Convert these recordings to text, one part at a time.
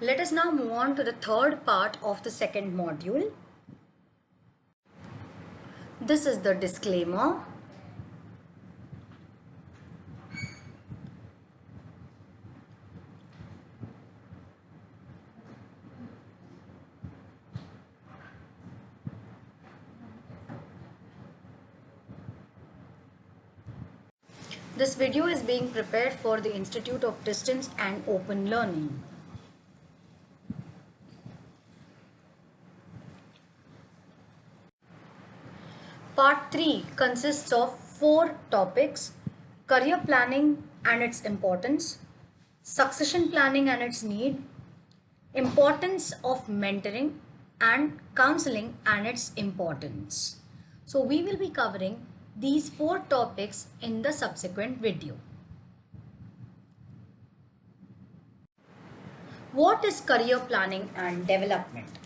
Let us now move on to the third part of the second module. This is the disclaimer. This video is being prepared for the Institute of Distance and Open Learning. Part 3 consists of 4 topics: career planning and its importance, succession planning and its need, importance of mentoring, and counseling and its importance. So we will be covering these 4 topics in the subsequent video. What is career planning and development?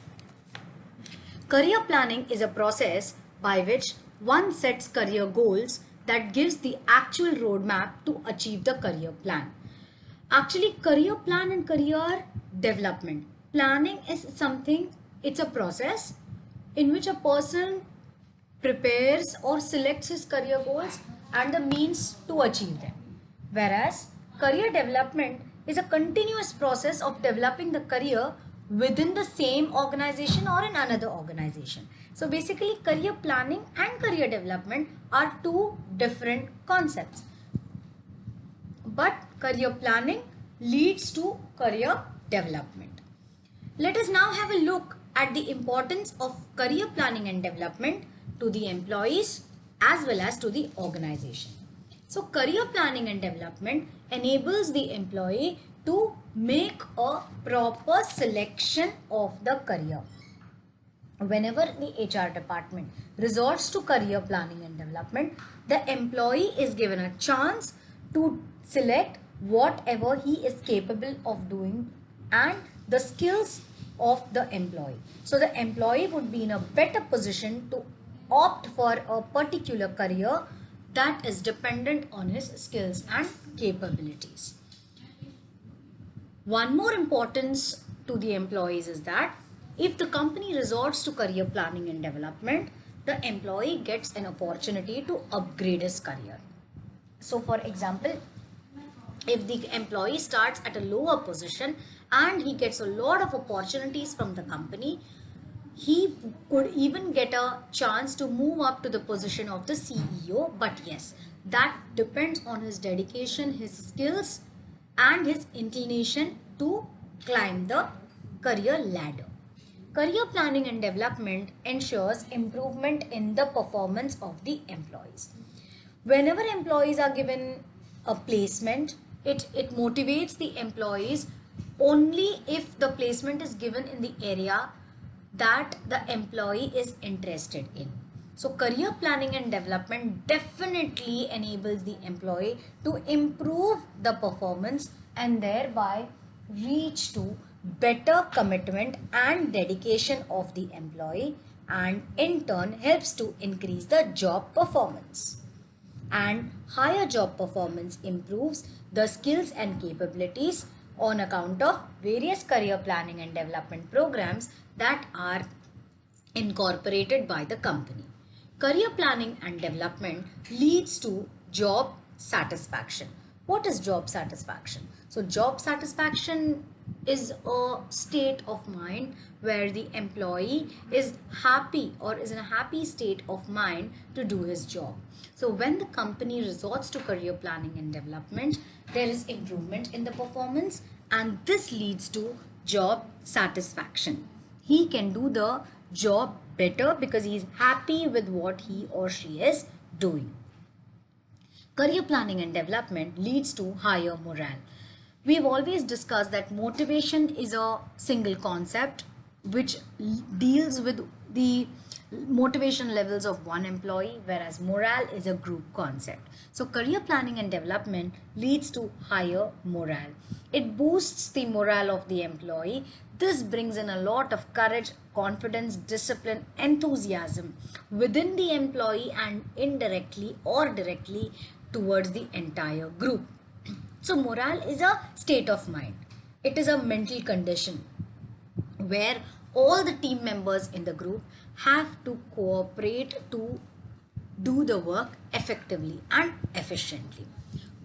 Career planning is a process by which one sets career goals that gives the actual roadmap to achieve the career plan. Actually, career plan and career development. Planning is something, it's a process in which a person prepares or selects his career goals and the means to achieve them. Whereas career development is a continuous process of developing the career within the same organization or in another organization. So basically, career planning and career development are two different concepts. But career planning leads to career development. Let us now have a look at the importance of career planning and development to the employees as well as to the organization. So career planning and development enables the employee to make a proper selection of the career. Whenever the HR department resorts to career planning and development, the employee is given a chance to select whatever he is capable of doing and the skills of the employee. So the employee would be in a better position to opt for a particular career that is dependent on his skills and capabilities. One more importance to the employees is that if the company resorts to career planning and development, the employee gets an opportunity to upgrade his career. So for example, if the employee starts at a lower position and he gets a lot of opportunities from the company, he could even get a chance to move up to the position of the CEO. But yes, that depends on his dedication, his skills, and his inclination to climb the career ladder. Career planning and development ensures improvement in the performance of the employees. Whenever employees are given a placement, it motivates the employees only if the placement is given in the area that the employee is interested in. So career planning and development definitely enables the employee to improve the performance and thereby reach to better commitment and dedication of the employee, and in turn helps to increase the job performance. And higher job performance improves the skills and capabilities on account of various career planning and development programs that are incorporated by the company. Career planning and development leads to job satisfaction. What is job satisfaction? So job satisfaction is a state of mind where the employee is happy or is in a happy state of mind to do his job. So when the company resorts to career planning and development, there is improvement in the performance and this leads to job satisfaction. He can do the job better because he is happy with what he or she is doing. Career planning and development leads to higher morale. We've always discussed that motivation is a single concept which deals with the motivation levels of one employee, whereas morale is a group concept. So career planning and development leads to higher morale. It boosts the morale of the employee. This brings in a lot of courage, confidence, discipline, enthusiasm within the employee and indirectly or directly towards the entire group. So morale is a state of mind. It is a mental condition where all the team members in the group have to cooperate to do the work effectively and efficiently.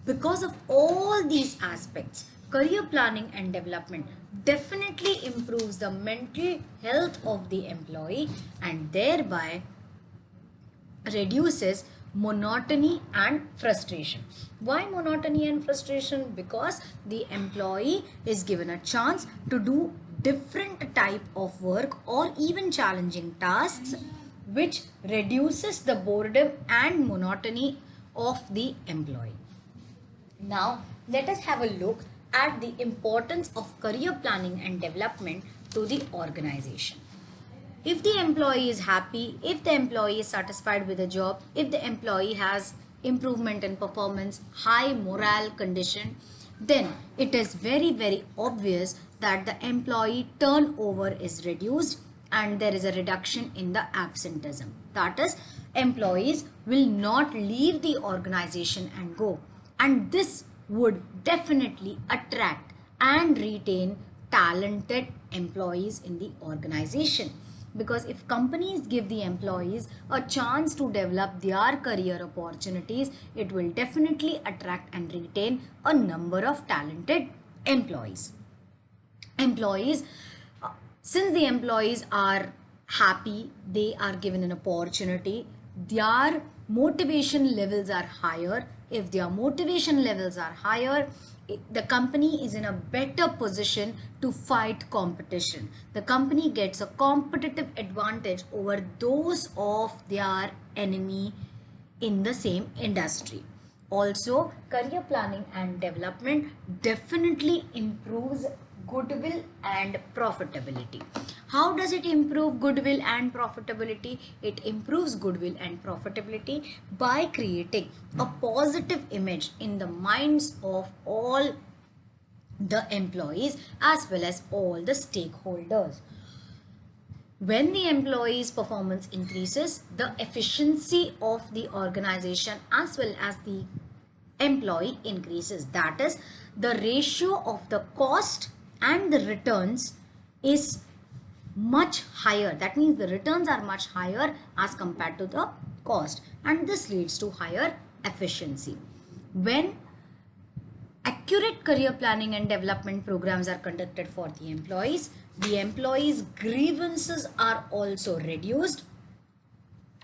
Because of all these aspects, career planning and development definitely improves the mental health of the employee and thereby reduces monotony and frustration. Why monotony and frustration? Because the employee is given a chance to do different type of work or even challenging tasks, which reduces the boredom and monotony of the employee. Now let us have a look at the importance of career planning and development to the organization. If the employee is happy, if the employee is satisfied with the job, if the employee has improvement in performance, high morale condition, then it is very obvious that the employee turnover is reduced and there is a reduction in the absenteeism. That is, employees will not leave the organization and go, and this would definitely attract and retain talented employees in the organization. Because if companies give the employees a chance to develop their career opportunities, it will definitely attract and retain a number of talented employees. Since the employees are happy, they are given an opportunity, their motivation levels are higher. If their motivation levels are higher, the company is in a better position to fight competition. The company gets a competitive advantage over those of their enemy in the same industry. Also, career planning and development definitely improves goodwill and profitability. How does it improve goodwill and profitability? It improves goodwill and profitability by creating a positive image in the minds of all the employees as well as all the stakeholders. When the employee's performance increases, the efficiency of the organization as well as the employee increases. That is, the ratio of the cost and the returns is much higher. That means the returns are much higher as compared to the cost, and this leads to higher efficiency. When accurate career planning and development programs are conducted for the employees' grievances are also reduced,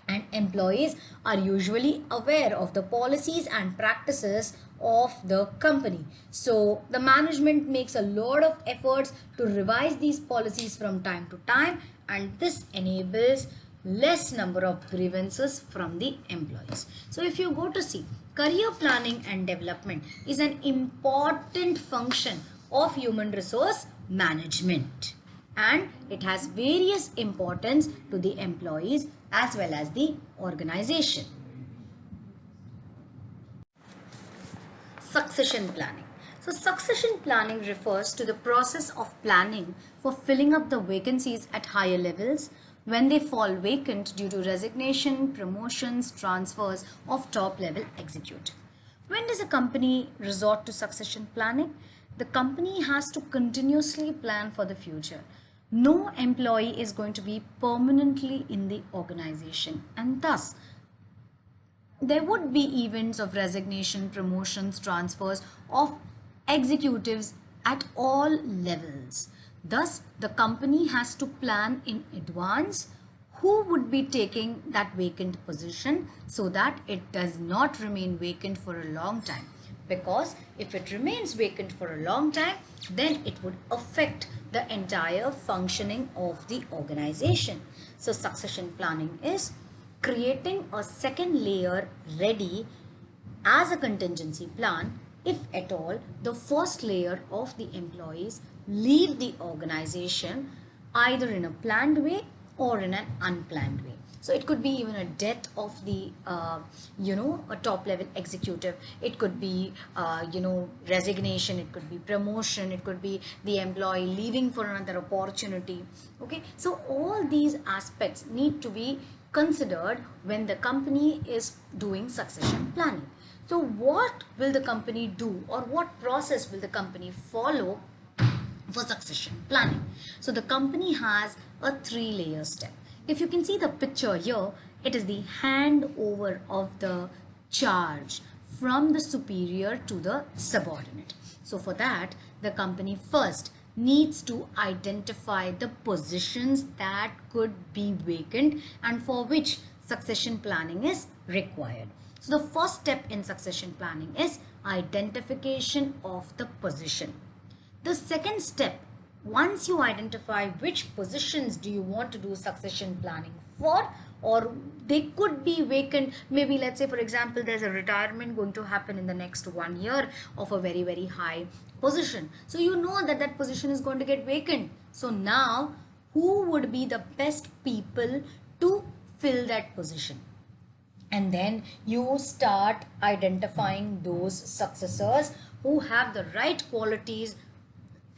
and employees are usually aware of the policies and practices of the company. So the management makes a lot of efforts to revise these policies from time to time, and this enables less number of grievances from the employees. So if you go to see, career planning and development is an important function of human resource management, and it has various importance to the employees as well as the organization. Succession planning. So succession planning refers to the process of planning for filling up the vacancies at higher levels when they fall vacant due to resignation, promotions, transfers of top level executive. When does a company resort to succession planning? The company has to continuously plan for the future. No employee is going to be permanently in the organization, and thus there would be events of resignation, promotions, transfers of executives at all levels. Thus, the company has to plan in advance who would be taking that vacant position so that it does not remain vacant for a long time. Because if it remains vacant for a long time, then it would affect the entire functioning of the organization. So succession planning is creating a second layer ready as a contingency plan if at all the first layer of the employees leave the organization either in a planned way or in an unplanned way. So it could be even a death of the, a top level executive. It could be, resignation. It could be promotion. It could be the employee leaving for another opportunity. Okay. So all these aspects need to be considered when the company is doing succession planning. So what will the company do, or what process will the company follow for succession planning. So the company has a 3-layer step. If you can see the picture here, it is the handover of the charge from the superior to the subordinate. So for that, the company first needs to identify the positions that could be vacant and for which succession planning is required. So the first step in succession planning is identification of the position. The second step, once you identify which positions do you want to do succession planning for, or they could be vacant, maybe let's say for example there's a retirement going to happen in the next 1 year of a very very high position. So you know that that position is going to get vacant. So now who would be the best people to fill that position? And then you start identifying those successors who have the right qualities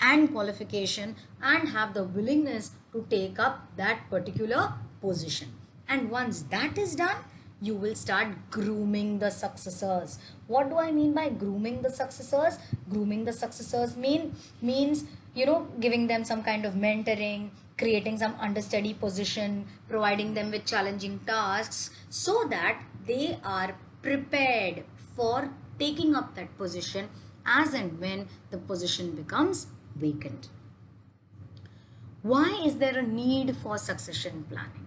and qualification and have the willingness to take up that particular position. And once that is done, you will start grooming the successors. What do I mean by grooming the successors? Grooming the successors means giving them some kind of mentoring, creating some understudy position, providing them with challenging tasks so that they are prepared for taking up that position as and when the position becomes vacant. Why is there a need for succession planning?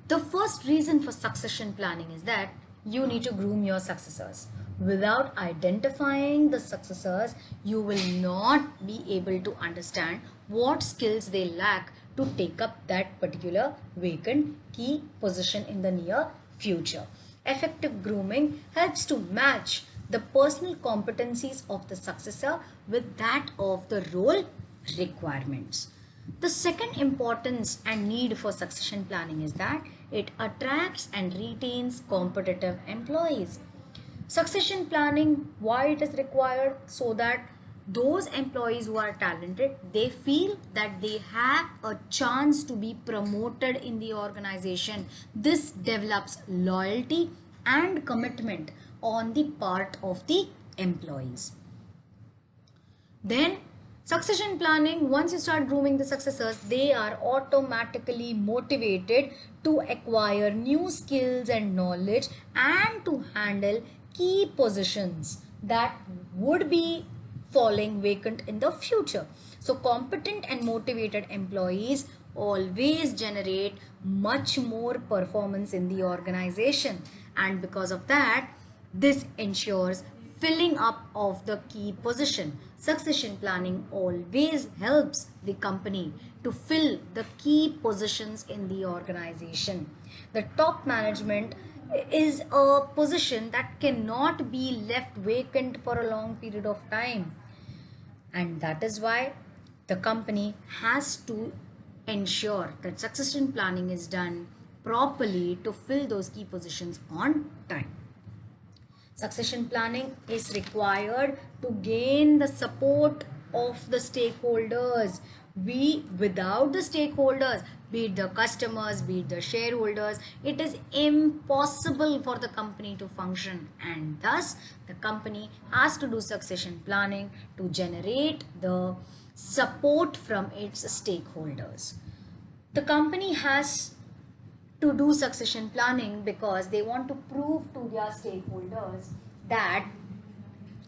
The first reason for succession planning is that you need to groom your successors. Without identifying the successors, you will not be able to understand what skills they lack to take up that particular vacant key position in the near future. Effective grooming helps to match the personal competencies of the successor with that of the role requirements. The second importance and need for succession planning is that it attracts and retains competitive employees. Succession planning, why it is required? So that those employees who are talented, they feel that they have a chance to be promoted in the organization. This develops loyalty and commitment on the part of the employees. Then succession planning, once you start grooming the successors, they are automatically motivated to acquire new skills and knowledge and to handle key positions that would be falling vacant in the future. So competent and motivated employees always generate much more performance in the organization, and because of that, this ensures filling up of the key position. Succession planning always helps the company to fill the key positions in the organization. The top management is a position that cannot be left vacant for a long period of time, and that is why the company has to ensure that succession planning is done properly to fill those key positions on time. Succession planning is required to gain the support of the stakeholders. Without the stakeholders, be it the customers, be it the shareholders, it is impossible for the company to function, and thus the company has to do succession planning to generate the support from its stakeholders. The company has to do succession planning because they want to prove to their stakeholders that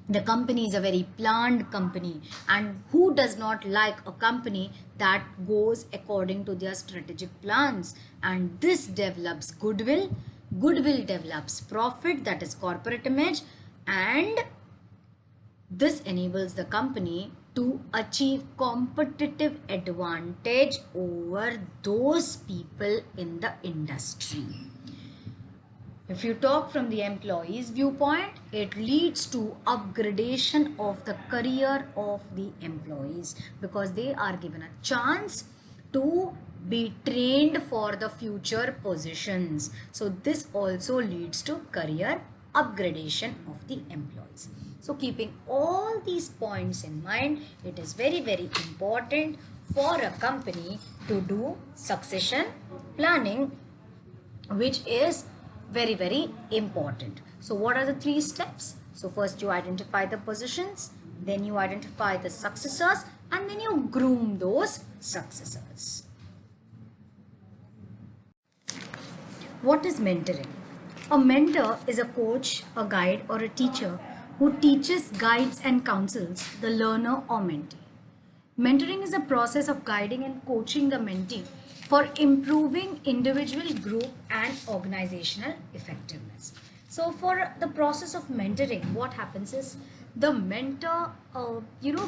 the company is a very planned company, and who does not like a company that goes according to their strategic plans. And this develops goodwill develops profit, that is corporate image, and this enables the company to achieve competitive advantage over those people in the industry. If you talk from the employee's viewpoint, it leads to upgradation of the career of the employees because they are given a chance to be trained for the future positions. So this also leads to career upgradation of the employees. So keeping all these points in mind, it is very, very important for a company to do succession planning, which is very, very important. So what are the 3 steps? So first you identify the positions. then you identify the successors, and then you groom those successors. What is mentoring? A mentor is a coach, a guide, or a teacher who teaches, guides, and counsels the learner or mentee. Mentoring is a process of guiding and coaching the mentee for improving individual, group, and organizational effectiveness. So for the process of mentoring, what happens is the mentor,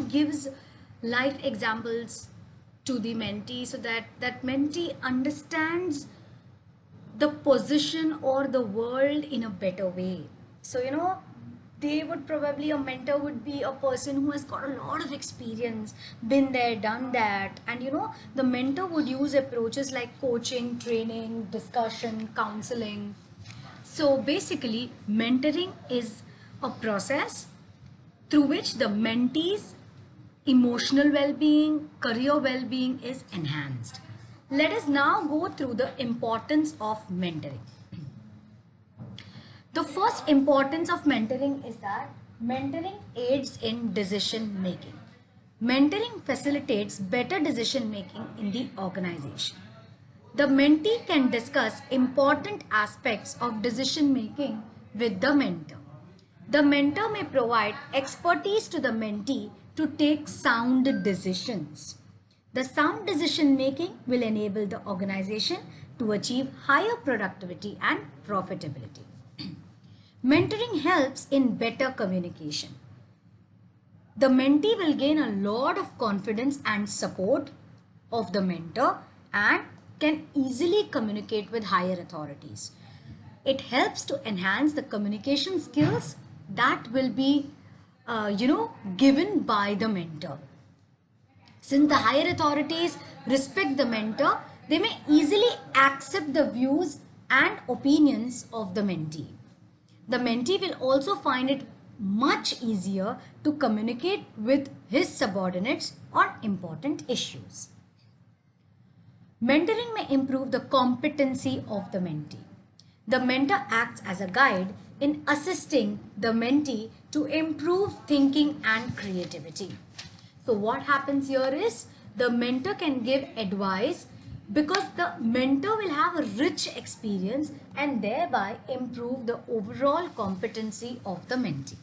gives life examples to the mentee so that that mentee understands the position or the world in a better way. So, they would probably, a mentor would be a person who has got a lot of experience, been there, done that. And, the mentor would use approaches like coaching, training, discussion, counseling. So basically, mentoring is a process through which the mentee's emotional well-being, career well-being is enhanced. Let us now go through the importance of mentoring. The first importance of mentoring is that mentoring aids in decision making. Mentoring facilitates better decision making in the organization. The mentee can discuss important aspects of decision making with the mentor. The mentor may provide expertise to the mentee to take sound decisions. The sound decision making will enable the organization to achieve higher productivity and profitability. Mentoring helps in better communication. The mentee will gain a lot of confidence and support of the mentor and can easily communicate with higher authorities. It helps to enhance the communication skills that will be, given by the mentor. Since the higher authorities respect the mentor, they may easily accept the views and opinions of the mentee. The mentee will also find it much easier to communicate with his subordinates on important issues. Mentoring may improve the competency of the mentee. The mentor acts as a guide in assisting the mentee to improve thinking and creativity. So what happens here is the mentor can give advice because the mentor will have a rich experience and thereby improve the overall competency of the mentee.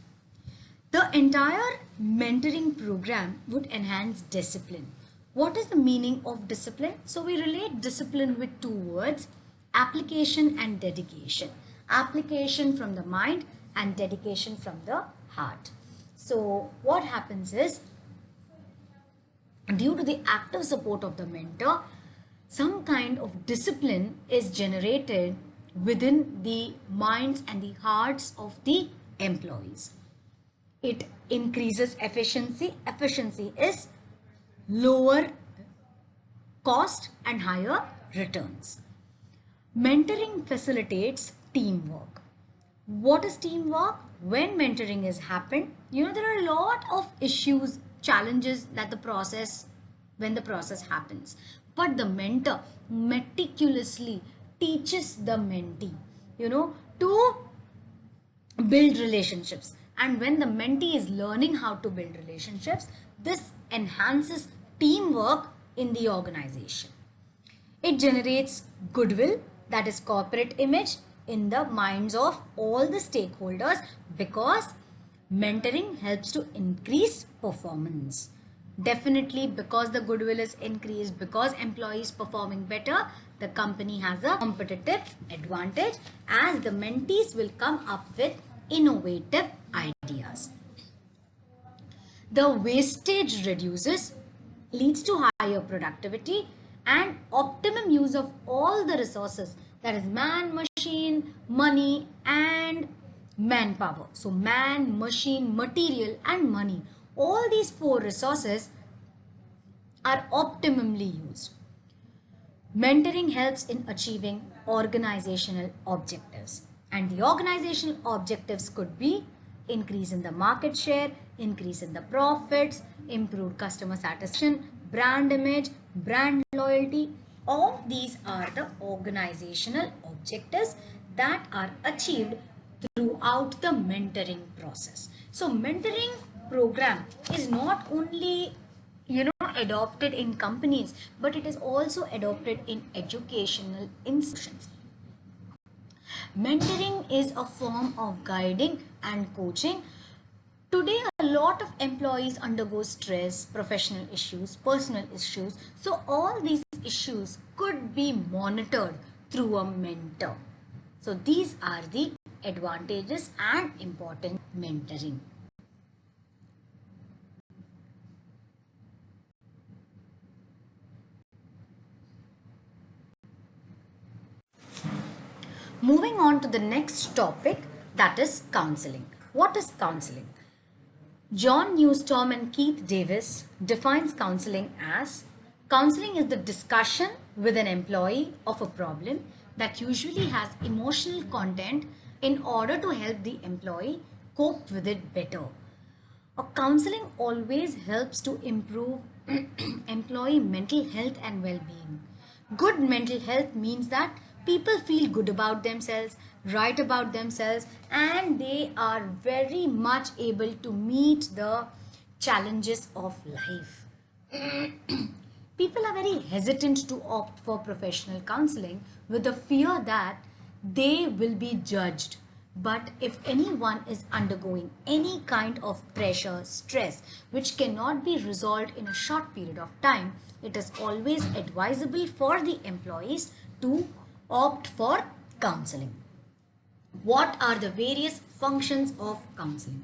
The entire mentoring program would enhance discipline. What is the meaning of discipline? So we relate discipline with two words, application and dedication. Application from the mind and dedication from the heart. So what happens is, due to the active support of the mentor, some kind of discipline is generated within the minds and the hearts of the employees. It increases efficiency. Efficiency is lower cost and higher returns. Mentoring facilitates teamwork. What is teamwork? When mentoring has happened, there are a lot of issues, challenges that when the process happens. But the mentor meticulously teaches the mentee, to build relationships. And when the mentee is learning how to build relationships, this enhances teamwork in the organization. It generates goodwill, that is corporate image, in the minds of all the stakeholders because mentoring helps to increase performance. Definitely, because the goodwill is increased, because employees performing better, the company has a competitive advantage as the mentees will come up with innovative ideas. The wastage reduces, leads to higher productivity and optimum use of all the resources, that is man, machine, money and manpower. So man, machine, material and money. All these four resources are optimally used. Mentoring helps in achieving organizational objectives. And the organizational objectives could be increase in the market share, increase in the profits, improved customer satisfaction, brand image, brand loyalty. All these are the organizational objectives that are achieved throughout the mentoring process. So mentoring program is not only adopted in companies, but it is also adopted in educational institutions. Mentoring is a form of guiding and coaching. Today, a lot of employees undergo stress, professional issues, personal issues. So, all these issues could be monitored through a mentor. So, these are the advantages and important mentoring. Moving on to the next topic, that is counseling. What is counseling? John Newstorm and Keith Davis defines counseling as counseling is the discussion with an employee of a problem that usually has emotional content in order to help the employee cope with it better. A counseling always helps to improve employee mental health and well-being. Good mental health means that people feel good about themselves, right about themselves, and they are very much able to meet the challenges of life. People are very hesitant to opt for professional counseling with the fear that they will be judged. But if anyone is undergoing any kind of pressure, stress, which cannot be resolved in a short period of time, it is always advisable for the employees to opt for counseling. What are the various functions of counseling?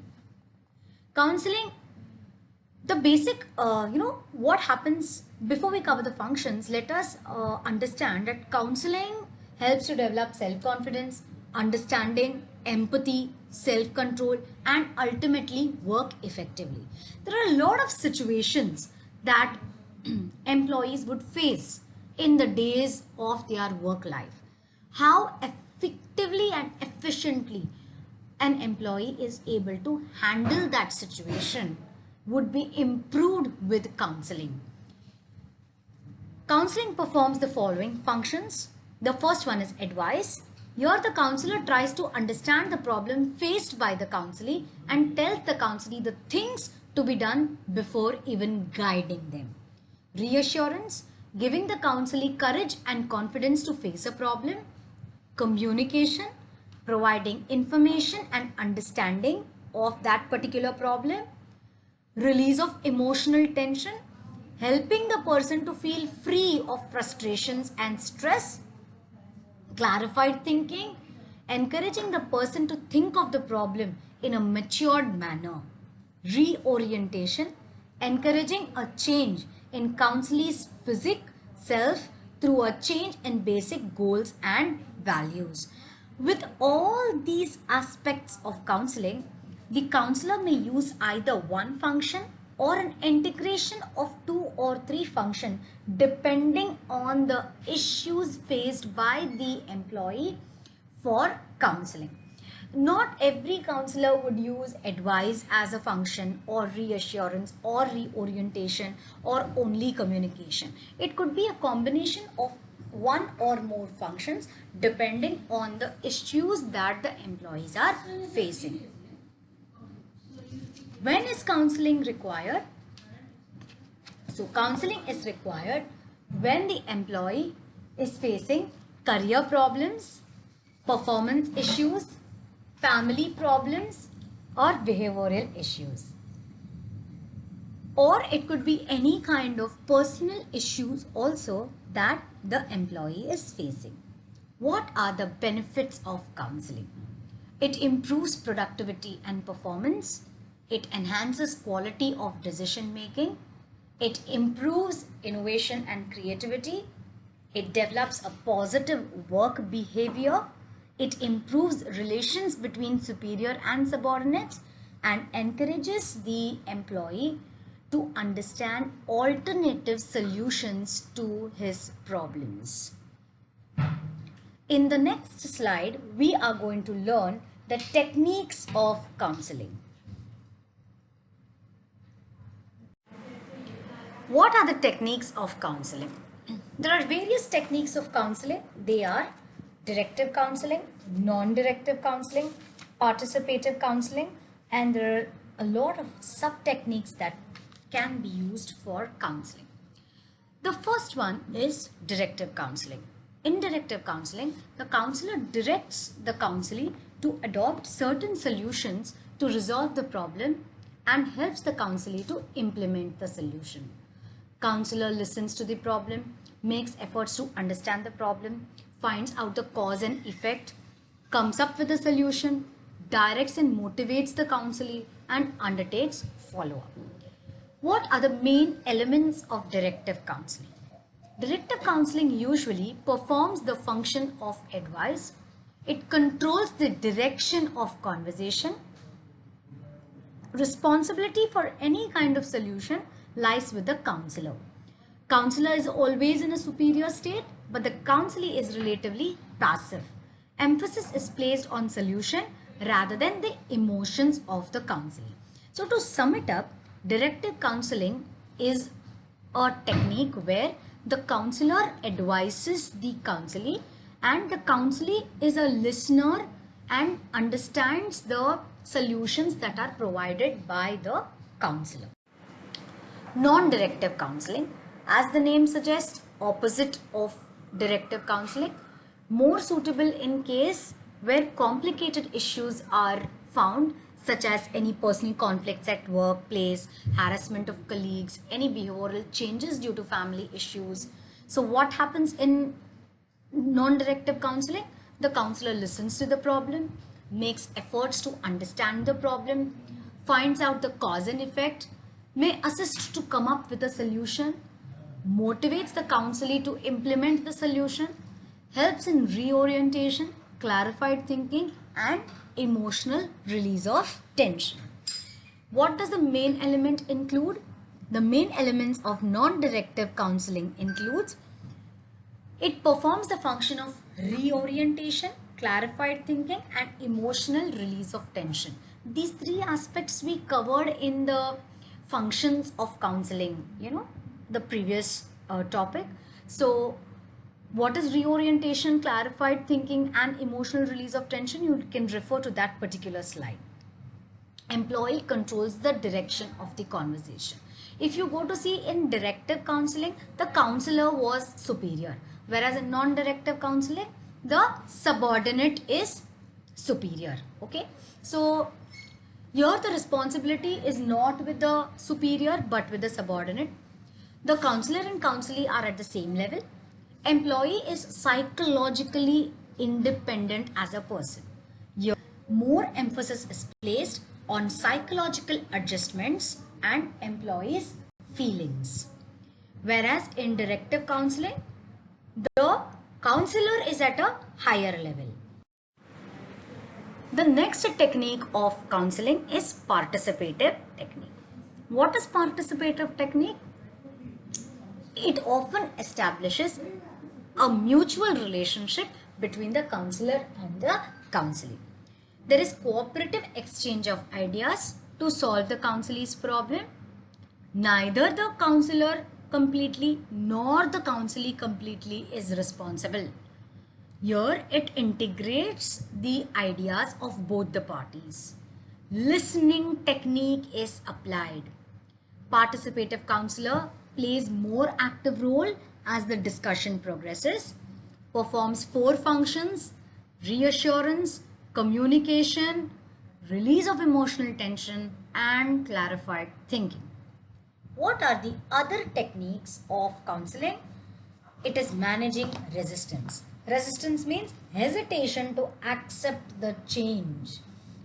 Counseling, the basic, what happens before we cover the functions, let us understand that counseling helps to develop self-confidence, understanding, empathy, self-control, and ultimately work effectively. There are a lot of situations that employees would face in the days of their work life. How effectively and efficiently an employee is able to handle that situation would be improved with counseling. Counseling performs the following functions. The first one is advice. Here the counselor tries to understand the problem faced by the counselee and tells the counselee the things to be done before even guiding them. Reassurance, giving the counselee courage and confidence to face a problem. Communication, providing information and understanding of that particular problem. Release of emotional tension, helping the person to feel free of frustrations and stress. Clarified thinking, encouraging the person to think of the problem in a matured manner. Reorientation, encouraging a change in counselee's physique self through a change in basic goals and values. With all these aspects of counseling, the counselor may use either one function or an integration of 2 or 3 functions depending on the issues faced by the employee for counseling. Not every counselor would use advice as a function or reassurance or reorientation or only communication. It could be a combination of one or more functions depending on the issues that the employees are facing. When is counseling required? So counseling is required when the employee is facing career problems, performance issues, family problems, or behavioral issues. Or it could be any kind of personal issues also that the employee is facing. What are the benefits of counseling? It improves productivity and performance. It enhances quality of decision making. It improves innovation and creativity. It develops a positive work behavior. It improves relations between superior and subordinates and encourages the employee to understand alternative solutions to his problems. In the next slide, we are going to learn the techniques of counseling. What are the techniques of counseling? There are various techniques of counseling. They are directive counseling, non-directive counseling, participative counseling, and there are a lot of sub techniques that can be used for counseling. The first one is directive counseling. In directive counseling, the counselor directs the counselee to adopt certain solutions to resolve the problem and helps the counselee to implement the solution. Counselor listens to the problem, makes efforts to understand the problem, finds out the cause and effect, comes up with a solution, directs and motivates the counselee, and undertakes follow-up. What are the main elements of directive counseling? Directive counseling usually performs the function of advice. It controls the direction of conversation. Responsibility for any kind of solution lies with the counselor. Counselor is always in a superior state, but the counselee is relatively passive. Emphasis is placed on solution rather than the emotions of the counselee. So to sum it up, directive counseling is a technique where the counselor advises the counselee and the counselee is a listener and understands the solutions that are provided by the counselor. Non-directive counseling, as the name suggests, opposite of directive counseling, more suitable in case where complicated issues are found, such as any personal conflicts at workplace, harassment of colleagues, any behavioral changes due to family issues. So what happens in non-directive counseling? The counselor listens to the problem, makes efforts to understand the problem, finds out the cause and effect, may assist to come up with a solution, motivates the counselee to implement the solution, helps in reorientation, clarified thinking, and emotional release of tension. What does the main element include? The main elements of non-directive counseling includes it performs the function of reorientation, clarified thinking, and emotional release of tension. These three aspects we covered in the functions of counseling, the previous topic. So what is reorientation, clarified thinking, and emotional release of tension? You can refer to that particular slide. Employee controls the direction of the conversation. If you go to see in directive counseling, the counselor was superior, whereas in non-directive counseling, the subordinate is superior. Okay, so here the responsibility is not with the superior but with the subordinate. The counselor and counselee are at the same level. Employee is psychologically independent as a person. Here, more emphasis is placed on psychological adjustments and employees' feelings. Whereas in directive counseling, the counselor is at a higher level. The next technique of counseling is participative technique. What is participative technique? It often establishes a mutual relationship between the counselor and the counselee. There is cooperative exchange of ideas to solve the counselee's problem. Neither the counselor completely nor the counselee completely is responsible. Here it integrates the ideas of both the parties. Listening technique is applied. Participative counselor plays more active role as the discussion progresses, performs 4 functions: reassurance, communication, release of emotional tension, and clarified thinking. What are the other techniques of counseling? It is managing resistance. Resistance means hesitation to accept the change,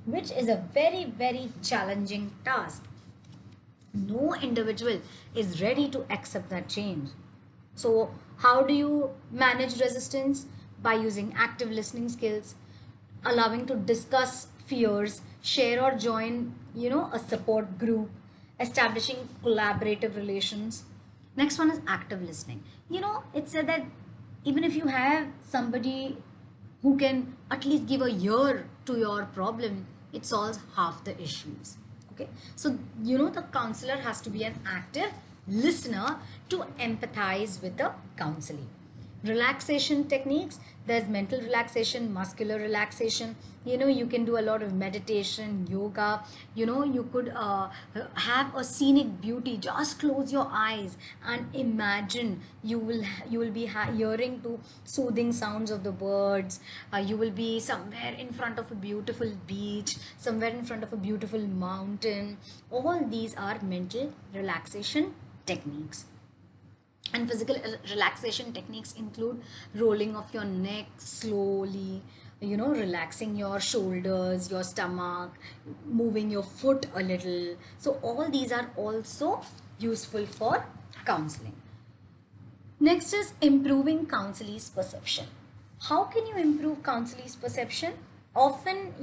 which is a very, very challenging task. No individual is ready to accept that change. So how do you manage resistance? By using active listening skills, allowing to discuss fears, share or join, a support group, establishing collaborative relations. Next one is active listening. It said that even if you have somebody who can at least give a ear to your problem, it solves half the issues. Okay, so the counselor has to be an active listener to empathize with the counselee. Relaxation techniques, there's mental relaxation, muscular relaxation. You can do a lot of meditation, yoga. You could have a scenic beauty. Just close your eyes and imagine you will be hearing to soothing sounds of the birds. You will be somewhere in front of a beautiful beach, somewhere in front of a beautiful mountain. All these are mental relaxation techniques. And physical relaxation techniques include rolling of your neck slowly, relaxing your shoulders, your stomach, moving your foot a little. So all these are also useful for counseling. Next is improving counselee's perception. How can you improve counselee's perception? Often,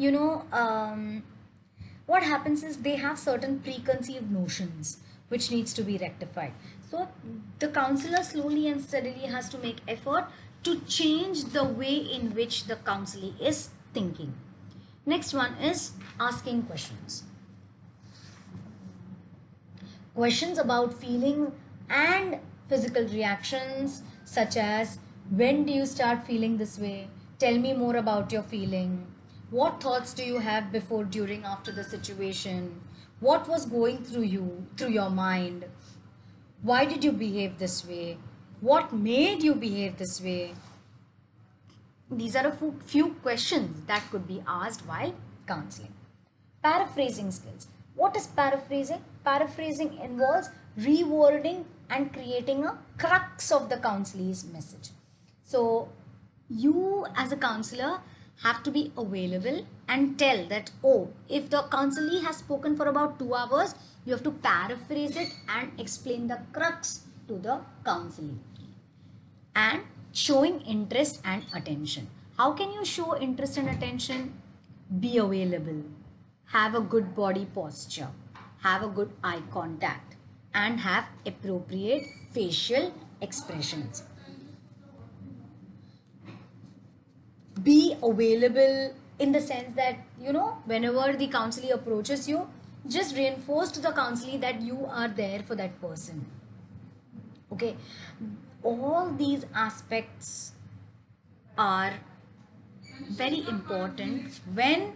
what happens is they have certain preconceived notions which needs to be rectified. So the counselor slowly and steadily has to make effort to change the way in which the counselee is thinking. Next one is asking questions. Questions about feeling and physical reactions, such as, when do you start feeling this way? Tell me more about your feeling. What thoughts do you have before, during, after the situation? What was going through your mind? Why did you behave this way? What made you behave this way? These are a few questions that could be asked while counseling. Paraphrasing skills. What is paraphrasing? Paraphrasing involves rewording and creating a crux of the counselee's message. So you as a counselor have to be available and tell that, oh, if the counselee has spoken for about 2 hours, you have to paraphrase it and explain the crux to the counselee. And showing interest and attention. How can you show interest and attention? Be available, have a good body posture, have a good eye contact, and have appropriate facial expressions. Be available in the sense that, whenever the counselee approaches you, just reinforce to the counselee that you are there for that person. Okay, all these aspects are very important when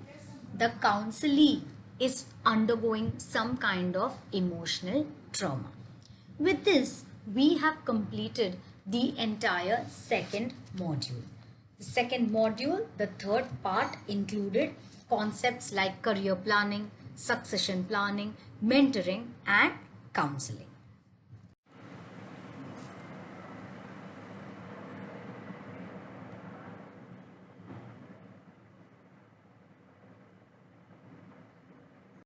the counselee is undergoing some kind of emotional trauma. With this, we have completed the entire second module. The second module, the third part, included concepts like career planning, succession planning, mentoring, and counseling.